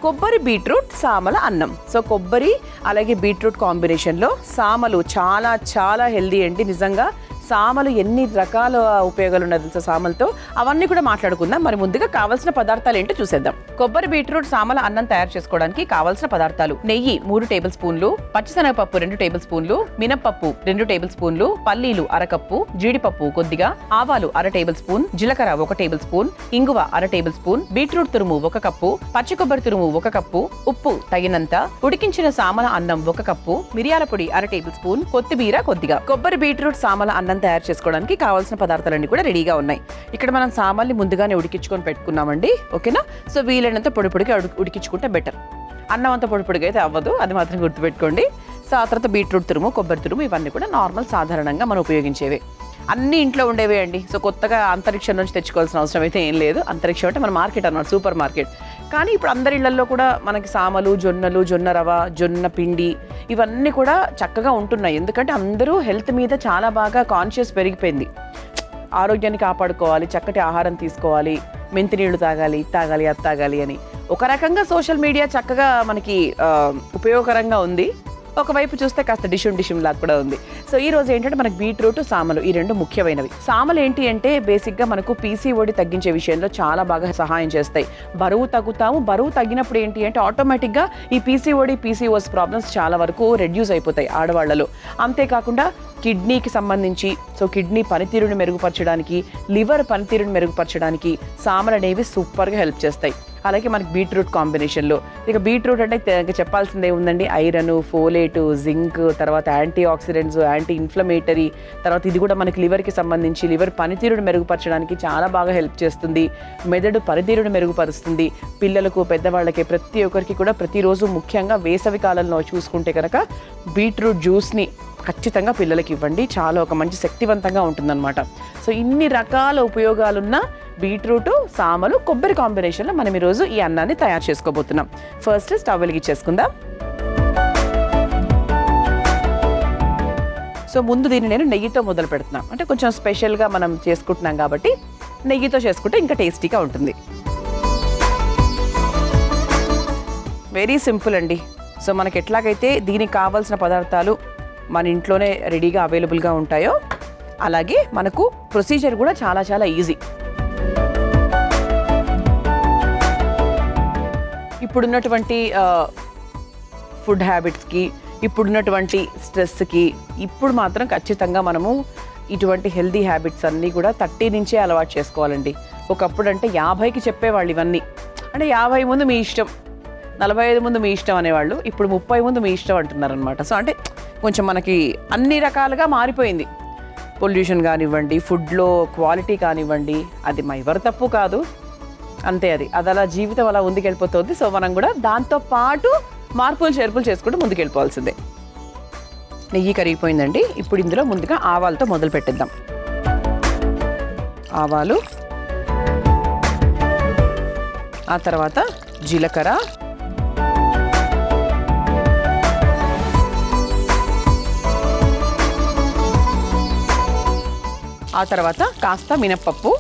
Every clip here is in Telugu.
కొబ్బరి బీట్రూట్ సామల అన్నం. సో కొబ్బరి అలాగే బీట్రూట్ కాంబినేషన్లో సామలు చాలా చాలా హెల్దీ అండి. నిజంగా సామలు ఎన్ని రకాల ఉపయోగాలు ఉన్నాయి తెలుసా సామలతో, అవన్నీ కూడా మాట్లాడుకుందాం. మరి ముందుగా కావాల్సిన పదార్థాలు ఏంటో చూసేద్దాం. కొబ్బరి బీట్రూట్ సామల అన్నం తయారు చేసుకోవడానికి కావాల్సిన పదార్థాలు: నెయ్యి 3 టేబుల్ స్పూన్లు, పచ్చిశనగపప్పు 2 టేబుల్ స్పూన్లు, మినప్పప్పు 2 టేబుల్ స్పూన్లు, పల్లీలు 1 కప్పు, జీడిపప్పు కొద్దిగా, ఆవాలు 1/2 టేబుల్ స్పూన్, జీలకర్ర 1 టేబుల్ స్పూన్, ఇంగువ 1/2 టేబుల్ స్పూన్, బీట్రూట్ తురుము 1 కప్పు, పచ్చి కొబ్బరి తురుము 1 కప్పు, ఉప్పు తగినంత, ఉడికించిన సామల అన్నం 1 కప్పు, మిరియాల పొడి 1/2 టేబుల్ స్పూన్, కొత్తిమీర కొద్దిగా. కొబ్బరి బీట్రూట్ సామల అన్నం తయారు చేసుకోవడానికి కావాల్సిన పదార్థాలన్నీ కూడా రెడీగా ఉన్నాయి. ఇక్కడ మనం సామాన్లు ముందుగానే ఉడికించుకొని పెట్టుకున్నామండి. ఓకేనా? సో వీలైనంత పొడి పొడిగా ఉడికించుకుంటే బెటర్. అన్నం అంతా పొడి పొడిగా అయితే అవ్వదు, అది మాత్రం గుర్తుపెట్టుకోండి. సో ఆ తర్వాత బీట్రూట్ తురుము, కొబ్బరి తురుము ఇవన్నీ కూడా నార్మల్ సాధారణంగా మనం ఉపయోగించేవే, అన్ని ఇంట్లో ఉండేవే అండి. సో కొత్తగా అంతరిక్షం నుంచి తెచ్చుకోవాల్సిన అవసరం అయితే ఏం లేదు. అంతరిక్షం అంటే మన మార్కెట్ అన్నమాట, సూపర్ మార్కెట్. కానీ ఇప్పుడు అందరి ఇళ్లలో కూడా మనకి సామలు, జొన్నలు, జొన్న రవ, జొన్న పిండి ఇవన్నీ కూడా చక్కగా ఉంటున్నాయి. ఎందుకంటే అందరూ హెల్త్ మీద చాలా బాగా కాన్షియస్ పెరిగిపోయింది. ఆరోగ్యాన్ని కాపాడుకోవాలి, చక్కటి ఆహారం తీసుకోవాలి, మెంతి నీళ్లు తాగాలి, అది తాగాలి అని. ఒక రకంగా సోషల్ మీడియా చక్కగా మనకి ఉపయోగకరంగా ఉంది. ఒకవైపు చూస్తే కాస్త డిషుమ్ లాగా కూడా ఉంది. సో ఈ రోజు ఏంటంటే మనకి బీట్రూట్, సామలు ఈ రెండు ముఖ్యమైనవి. సామలు ఏంటి అంటే బేసిక్గా మనకు పీసీఓడి తగ్గించే విషయంలో చాలా బాగా సహాయం చేస్తాయి. బరువు తగ్గుతాము, బరువు తగ్గినప్పుడు ఏంటి అంటే ఆటోమేటిక్గా ఈ పీసీఓడి, పీసీఓఎస్ ప్రాబ్లమ్స్ చాలా వరకు రెడ్యూస్ అయిపోతాయి ఆడవాళ్లలో. అంతేకాకుండా కిడ్నీకి సంబంధించి, సో కిడ్నీ పనితీరుని మెరుగుపరచడానికి, లివర్ పనితీరుని మెరుగుపరచడానికి సామలు అనేవి సూపర్గా హెల్ప్ చేస్తాయి. అలాగే మనకి బీట్రూట్ కాంబినేషన్లో, ఇక బీట్రూట్ అంటే చెప్పాల్సిందే ఉందండి, ఐరన్, ఫోలేటు, జింక్, తర్వాత యాంటీ ఆక్సిడెంట్స్, యాంటీ ఇన్ఫ్లమేటరీ, తర్వాత ఇది కూడా మనకి లివర్కి సంబంధించి లివర్ పనితీరుని మెరుగుపరచడానికి చాలా బాగా హెల్ప్ చేస్తుంది. మెదడు పనితీరుని మెరుగుపరుస్తుంది. పిల్లలకు, పెద్దవాళ్ళకి, ప్రతి ఒక్కరికి కూడా ప్రతిరోజు ముఖ్యంగా వేసవి కాలంలో చూసుకుంటే కనుక బీట్రూట్ జ్యూస్ని ఖచ్చితంగా పిల్లలకి ఇవ్వండి. చాలా ఒక మంచి శక్తివంతంగా ఉంటుందన్నమాట. సో ఇన్ని రకాల ఉపయోగాలున్న బీట్రూట్, సామలు, కొబ్బరి కాంబినేషన్లో మనం ఈరోజు ఈ అన్నాన్ని తయారు చేసుకోబోతున్నాం. First stove వెలిగించేసుకుందాం. సో ముందు దీన్ని నేను నెయ్యితో మొదలు పెడుతున్నాను. అంటే కొంచెం స్పెషల్గా మనం చేసుకుంటున్నాం కాబట్టి నెయ్యితో చేసుకుంటే ఇంకా టేస్టీగా ఉంటుంది. వెరీ సింపుల్ అండి. సో మనకి ఎట్లాగైతే దీనికి కావాల్సిన పదార్థాలు మన ఇంట్లోనే రెడీగా అవైలబుల్గా ఉంటాయో అలాగే మనకు ప్రొసీజర్ కూడా చాలా చాలా ఈజీ. ఇప్పుడున్నటువంటి ఫుడ్ హ్యాబిట్స్కి, ఇప్పుడున్నటువంటి స్ట్రెస్కి ఇప్పుడు మాత్రం ఖచ్చితంగా మనము ఇటువంటి హెల్దీ హ్యాబిట్స్ అన్నీ కూడా 30 నుంచే అలవాటు చేసుకోవాలండి. ఒకప్పుడు అంటే 50కి చెప్పేవాళ్ళు ఇవన్నీ, అంటే 50 ముందు మీ ఇష్టం, 45 ముందు మీ ఇష్టం అనేవాళ్ళు. ఇప్పుడు 30 ముందు మీ ఇష్టం అంటున్నారు అనమాట. సో అంటే కొంచెం మనకి అన్ని రకాలుగా మారిపోయింది. పొల్యూషన్ కానివ్వండి, ఫుడ్లో క్వాలిటీ కానివ్వండి, అది ఎవరి తప్పు కాదు, అంతే. అది అలా జీవితం అలా ముందుకెళ్ళిపోతుంది. సో మనం కూడా దాంతో పాటు మార్పులు చేర్పులు చేసుకుంటూ ముందుకెళ్ళిపోవాల్సిందే. నెయ్యి కరిగిపోయిందండి. ఇప్పుడు ఇందులో ముందుగా ఆవాలతో మొదలు పెట్టిద్దాం. ఆవాలు, ఆ తర్వాత జీలకర్ర, ఆ తర్వాత కాస్త మినప్పప్పు.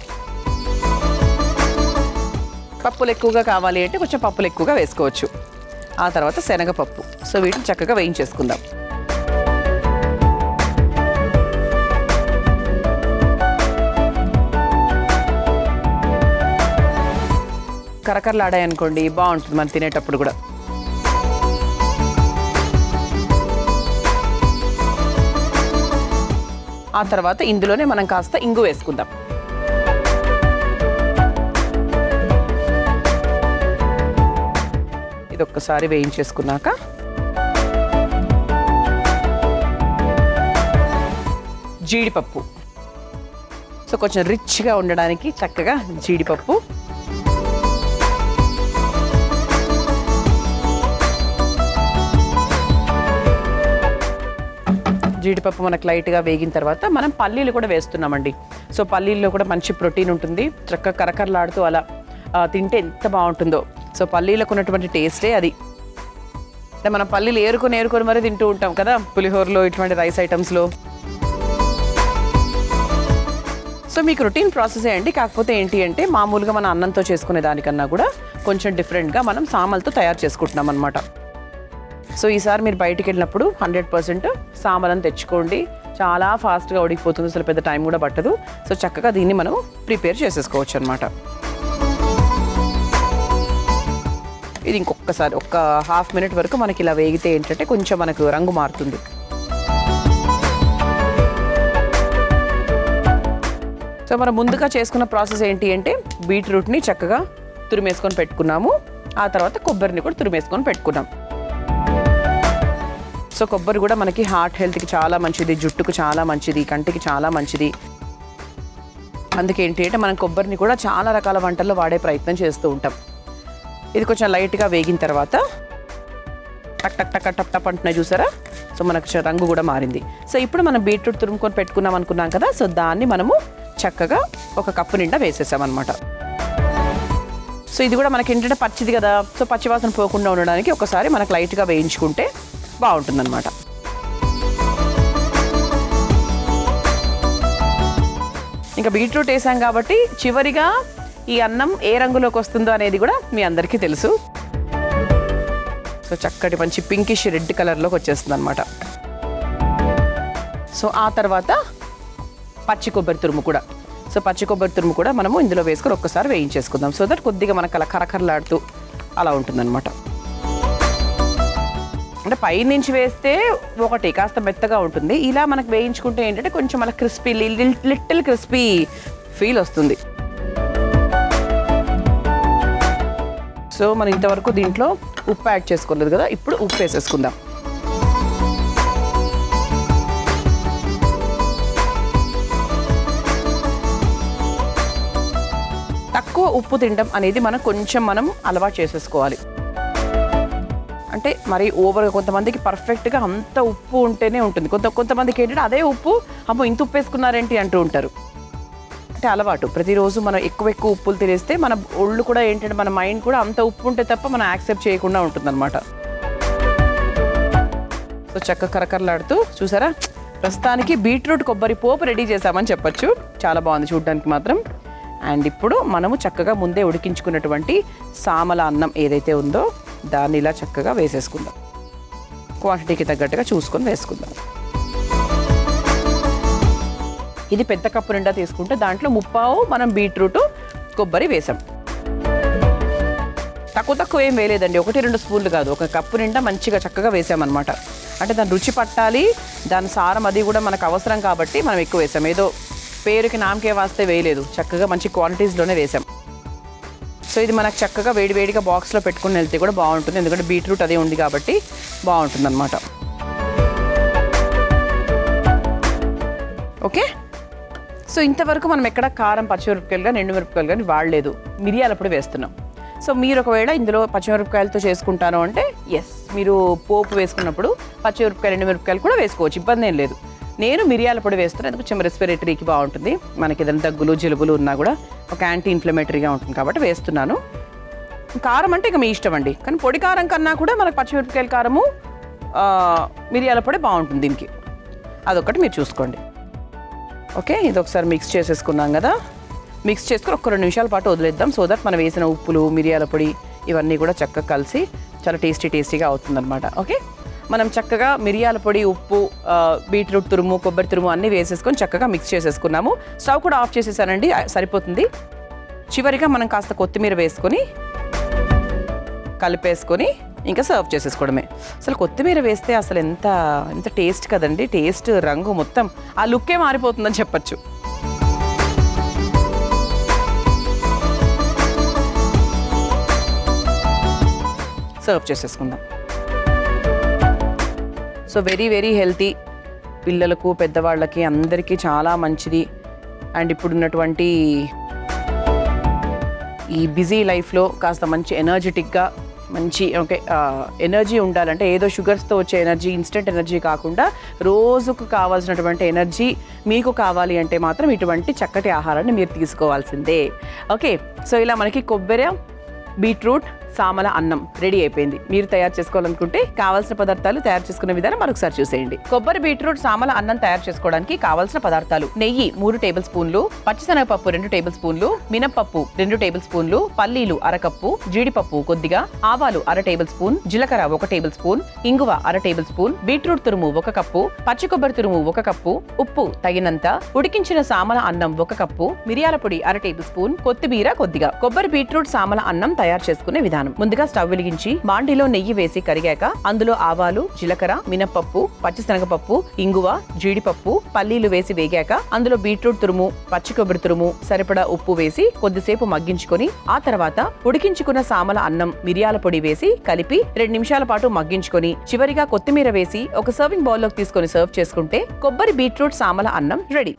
పప్పులు ఎక్కువగా కావాలి అంటే కొంచెం పప్పులు ఎక్కువగా వేసుకోవచ్చు. ఆ తర్వాత శనగపప్పు. సో వీటిని చక్కగా వేయించేసుకుందాం. కరకరలాడాయనుకోండి బాగుంటుంది మనం తినేటప్పుడు కూడా. ఆ తర్వాత ఇందులోనే మనం కాస్త ఇంగు వేసుకుందాం. ఇది ఒక్కసారి వేయించేసుకున్నాక జీడిపప్పు. సో కొంచెం రిచ్గా ఉండడానికి చక్కగా జీడిపప్పు, జీడిపప్పు మనకు లైట్గా వేగిన తర్వాత మనం పల్లీలు కూడా వేస్తున్నామండి. సో పల్లీల్లో కూడా మంచి ప్రోటీన్ ఉంటుంది. చక్కగా కరకరలాడుతూ అలా తింటే ఎంత బాగుంటుందో. సో పల్లీలకు ఉన్నటువంటి టేస్టే అది. అంటే మనం పల్లీలు ఏరుకొని మరీ తింటూ ఉంటాం కదా, పులిహోరలో, ఇటువంటి రైస్ ఐటమ్స్లో. సో మీకు రొటీన్ ప్రాసెసే అండి. కాకపోతే ఏంటి అంటే మామూలుగా మన అన్నంతో చేసుకునే దానికన్నా కూడా కొంచెం డిఫరెంట్గా మనం సామలతో తయారు చేసుకుంటున్నాం అనమాట. సో ఈసారి మీరు బయటికి వెళ్ళినప్పుడు 100% సామలను తెచ్చుకోండి. చాలా ఫాస్ట్గా ఉడికిపోతుంది, అసలు పెద్ద టైం కూడా పట్టదు. సో చక్కగా దీన్ని మనం ప్రిపేర్ చేసేసుకోవచ్చు అనమాట. ఇది ఇంకొకసారి ఒక హాఫ్ మినిట్ వరకు మనకి ఇలా వేగితే ఏంటంటే కొంచెం మనకు రంగు మారుతుంది. సో మనం ముందుగా చేసుకున్న ప్రాసెస్ ఏంటి అంటే బీట్రూట్ని చక్కగా తురిమేసుకొని పెట్టుకున్నాము. ఆ తర్వాత కొబ్బరిని కూడా తురిమేసుకొని పెట్టుకున్నాం. సో కొబ్బరి కూడా మనకి హార్ట్ హెల్త్కి చాలా మంచిది, జుట్టుకు చాలా మంచిది, కంటికి చాలా మంచిది. అందుకేంటి అంటే మనం కొబ్బరిని కూడా చాలా రకాల వంటల్లో వాడే ప్రయత్నం చేస్తూ ఉంటాం. ఇది కొంచెం లైట్గా వేగిన తర్వాత టక్ టక్ టక్ టప్ టప్ అంటున్నాయి చూసారా. సో మనకు రంగు కూడా మారింది. సో ఇప్పుడు మనం బీట్రూట్ తురుముకొని పెట్టుకున్నాం అనుకున్నాం కదా. సో దాన్ని మనము చక్కగా ఒక కప్పు నిండా వేసేసామన్నమాట. సో ఇది కూడా మనకి ఏంటంటే పచ్చిది కదా. సో పచ్చివాసన పోకుండా ఉండడానికి ఒకసారి మనకు లైట్గా వేయించుకుంటే బాగుంటుందన్నమాట. ఇంకా బీట్రూట్ వేసాం కాబట్టి చివరిగా ఈ అన్నం ఏ రంగులోకి వస్తుందో అనేది కూడా మీ అందరికీ తెలుసు. సో చక్కటి మంచి పింకిష్ రెడ్ కలర్లోకి వచ్చేస్తుంది అనమాట. సో ఆ తర్వాత పచ్చి కొబ్బరి తురుము కూడా. సో పచ్చి కొబ్బరి తురుము కూడా మనము ఇందులో వేసుకొని ఒక్కసారి వేయించేసుకుందాం. సో దట్ కొద్దిగా మనకు అలా కరకరలాడుతూ అలా ఉంటుందన్నమాట. అంటే పైనుంచి వేస్తే ఒకటి కాస్త మెత్తగా ఉంటుంది. ఇలా మనకు వేయించుకుంటే ఏంటంటే కొంచెం అలా క్రిస్పీ లిటిల్ క్రిస్పీ ఫీల్ వస్తుంది. సో మనం ఇంతవరకు దీంట్లో ఉప్పు యాడ్ చేసుకోలేదు కదా. ఇప్పుడు ఉప్పు వేసేసుకుందాం. తక్కువ ఉప్పు తినడం అనేది మనం అలవాటు చేసేసుకోవాలి. అంటే మరి ఓవర్గా కొంతమందికి పర్ఫెక్ట్గా అంత ఉప్పు ఉంటేనే ఉంటుంది. కొంతమందికి ఏంటంటే అదే ఉప్పు అమ్మో ఇంత ఉప్పు వేసుకున్నారేంటి అంటూ ఉంటారు. అంటే అలవాటు. ప్రతిరోజు మనం ఎక్కువ ఉప్పులు తినేస్తే మన ఒళ్ళు కూడా ఏంటంటే మన మైండ్ కూడా అంత ఉప్పు ఉంటే తప్ప మనం యాక్సెప్ట్ చేయకుండా ఉంటుందన్నమాట. సో చక్కగా కరకరలాడుతూ చూసారా. ప్రస్తుతానికి బీట్రూట్ కొబ్బరి పోపు రెడీ చేసామని చెప్పచ్చు. చాలా బాగుంది చూడడానికి మాత్రం. అండ్ ఇప్పుడు మనము చక్కగా ముందే ఉడికించుకున్నటువంటి సామల అన్నం ఏదైతే ఉందో దాన్ని ఇలా చక్కగా వేసేసుకుందాం. క్వాంటిటీకి తగ్గట్టుగా చూసుకొని వేసుకుందాం. ఇది పెద్ద కప్పు నిండా తీసుకుంటే దాంట్లో 3/4 మనం బీట్రూట్ కొబ్బరి వేసాం. తక్కువ ఏం వేయలేదండి. 1-2 స్పూన్లు కాదు, ఒక కప్పు నిండా మంచిగా చక్కగా వేసామన్నమాట. అంటే దాని రుచి పట్టాలి, దాని సారం అది కూడా మనకు అవసరం కాబట్టి మనం ఎక్కువ వేసాం. ఏదో పేరుకి నామకే వాస్తే వేయలేదు, చక్కగా మంచి క్వాంటిటీస్లోనే వేసాం. సో ఇది మనకు చక్కగా వేడివేడిగా బాక్స్లో పెట్టుకుని వెళ్తే కూడా బాగుంటుంది. ఎందుకంటే బీట్రూట్ అదే ఉంది కాబట్టి బాగుంటుంది అన్నమాట. ఓకే. సో ఇంతవరకు మనం ఎక్కడ కారం, పచ్చిమిరపకాయలు కానీ ఎండుమిరపకాయలు కానీ వాడలేదు. మిరియాల పొడి వేస్తున్నాం. సో మీరు ఒకవేళ ఇందులో పచ్చిమిరపకాయలతో చేసుకుంటాను అంటే మీరు పోపు వేసుకున్నప్పుడు పచ్చిమిరపకాయలు, ఎండుమిరపకాయలు కూడా వేసుకోవచ్చు, ఇబ్బంది ఏం లేదు. నేను మిరియాల పొడి వేస్తున్నాను, ఎందుకు కొంచెం రెస్పిరేటరీకి బాగుంటుంది. మనకి ఏదైనా దగ్గులు జలుబులు ఉన్నా కూడా ఒక యాంటీ ఇన్ఫ్లమేటరీగా ఉంటుంది కాబట్టి వేస్తున్నాను. కారం అంటే ఇక మీ ఇష్టం అండి. కానీ పొడి కారం కన్నా కూడా మనకు పచ్చిమిరపకాయల కారము, మిరియాల పొడి బాగుంటుంది దీనికి. అదొకటి మీరు చూసుకోండి. ఓకే. ఇది ఒకసారి మిక్స్ చేసేసుకున్నాం కదా. మిక్స్ చేసుకొని ఒక 2 నిమిషాల పాటు వదిలేద్దాం. సో దట్ మనం వేసిన ఉప్పులు, మిరియాల పొడి ఇవన్నీ కూడా చక్కగా కలిసి చాలా టేస్టీగా అవుతుందన్నమాట. ఓకే. మనం చక్కగా మిరియాల పొడి, ఉప్పు, బీట్రూట్ తురుము, కొబ్బరి తురుము అన్నీ వేసేసుకొని చక్కగా మిక్స్ చేసేసుకున్నాము. స్టవ్ కూడా ఆఫ్ చేసేసానండి, సరిపోతుంది. చివరిగా మనం కాస్త కొత్తిమీర వేసుకొని కలిపేసుకొని ఇంకా సర్వ్ చేసేసుకోవడమే. అసలు కొత్తిమీర వేస్తే అసలు ఎంత టేస్ట్ కదండి. టేస్ట్, రంగు మొత్తం ఆ లుక్కే మారిపోతుందని చెప్పచ్చు. సర్వ్ చేసేసుకుందాం. సో వెరీ హెల్తీ, పిల్లలకు, పెద్దవాళ్ళకి అందరికీ చాలా మంచిది. అండ్ ఇప్పుడున్నటువంటి ఈ బిజీ లైఫ్లో కాస్త మంచి ఎనర్జెటిక్గా మంచి ఎనర్జీ ఉండాలంటే ఏదో షుగర్స్తో వచ్చే ఎనర్జీ, ఇన్స్టెంట్ ఎనర్జీ కాకుండా రోజుకు కావాల్సినటువంటి ఎనర్జీ మీకు కావాలి అంటే మాత్రం ఇటువంటి చక్కటి ఆహారాన్ని మీరు తీసుకోవాల్సిందే. ఓకే. సో ఇలా మనకి కొబ్బరి, బీట్రూట్, సామల అన్నం రెడీ అయిపోయింది. మీరు తయారు చేసుకోవాలనుకుంటే కావాల్సిన పదార్థాలు తయారు చేసుకునే విధానం మరొకసారి చూసేయండి. కొబ్బరి బీట్రూట్ సామల అన్నం తయారు చేసుకోవడానికి కావాల్సిన పదార్థాలు: నెయ్యి 3 టేబుల్ స్పూన్లు, పచ్చిశనగపప్పు 2 టేబుల్ స్పూన్లు, మినప్పప్పు 2 టేబుల్ స్పూన్లు, పల్లీలు 1 కప్పు, జీడిపప్పు కొద్దిగా, ఆవాలు 1/2 టేబుల్ స్పూన్, జీలకర్ర 1 టేబుల్ స్పూన్, ఇంగువ 1/2 టేబుల్ స్పూన్, బీట్రూట్ తురుము 1 కప్పు, పచ్చి కొబ్బరి తురుము 1 కప్పు, ఉప్పు తగినంత, ఉడికించిన సామల అన్నం 1 కప్పు, మిరియాల పొడి 1/2 టేబుల్ స్పూన్, కొత్తిమీర కొద్దిగా. కొబ్బరి బీట్రూట్ సామల అన్నం తయారు చేసుకునే విధానం: ముందుగా స్టవ్ వెలిగించి బాండిలో నెయ్యి వేసి కరిగాక అందులో ఆవాలు, జీలకర్ర, మినప్పప్పు, పచ్చిశనగపప్పు, ఇంగువ, జీడిపప్పు, పల్లీలు వేసి వేగాక అందులో బీట్రూట్ తురుము, పచ్చి కొబ్బరి తురుము, సరిపడా ఉప్పు వేసి కొద్దిసేపు మగ్గించుకొని ఆ తర్వాత ఉడికించుకున్న సామల అన్నం, మిరియాల పొడి వేసి కలిపి 2 నిమిషాల పాటు మగ్గించుకొని చివరిగా కొత్తిమీర వేసి ఒక సర్వింగ్ బౌల్లోకి తీసుకొని సర్వ్ చేసుకుంటే కొబ్బరి బీట్రూట్ సామల అన్నం రెడీ.